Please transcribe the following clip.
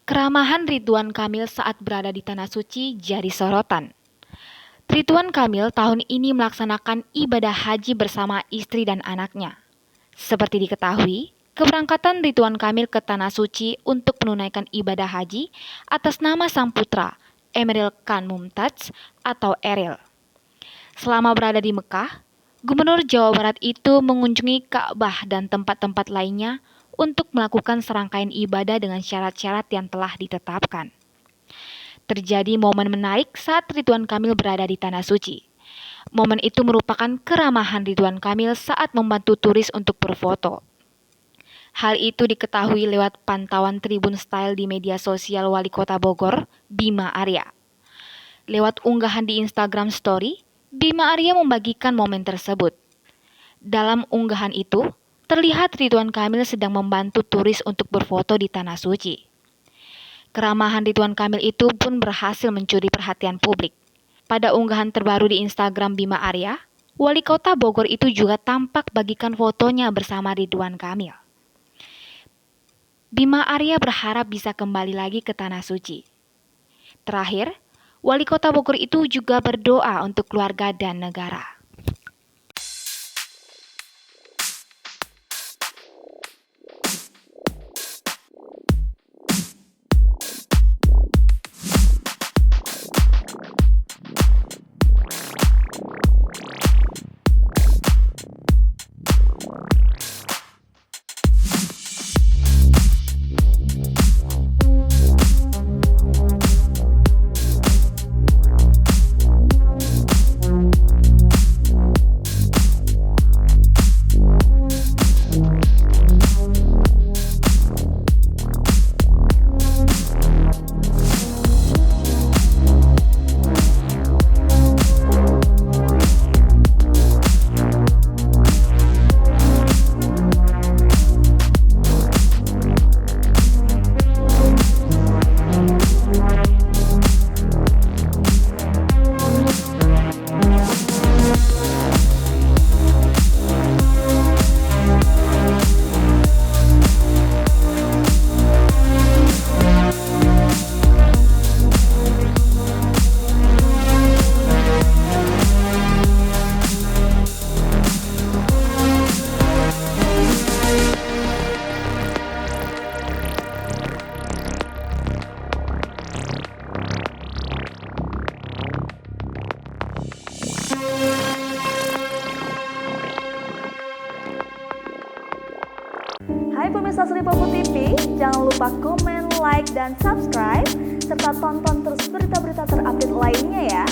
Keramahan Ridwan Kamil saat berada di Tanah Suci jadi sorotan. Ridwan Kamil tahun ini melaksanakan ibadah haji bersama istri dan anaknya. Seperti diketahui, keberangkatan Ridwan Kamil ke Tanah Suci untuk menunaikan ibadah haji atas nama sang putra, Emeril Khan Mumtaz atau Eril. Selama berada di Mekah, Gubernur Jawa Barat itu mengunjungi Ka'bah dan tempat-tempat lainnya untuk melakukan serangkaian ibadah dengan syarat-syarat yang telah ditetapkan. Terjadi momen menarik saat Ridwan Kamil berada di Tanah Suci. Momen itu merupakan keramahan Ridwan Kamil saat membantu turis untuk berfoto. Hal itu diketahui lewat pantauan Tribun Style di media sosial Wali Kota Bogor, Bima Arya. Lewat unggahan di Instagram Story, Bima Arya membagikan momen tersebut. Dalam unggahan itu, terlihat Ridwan Kamil sedang membantu turis untuk berfoto di Tanah Suci. Keramahan Ridwan Kamil itu pun berhasil mencuri perhatian publik. Pada unggahan terbaru di Instagram Bima Arya, Wali Kota Bogor itu juga tampak bagikan fotonya bersama Ridwan Kamil. Bima Arya berharap bisa kembali lagi ke Tanah Suci. Terakhir, Wali Kota Bogor itu juga berdoa untuk keluarga dan negara. Hai pemirsa Sri Popo TV, jangan lupa komen, like, dan subscribe, serta tonton terus berita-berita terupdate lainnya ya.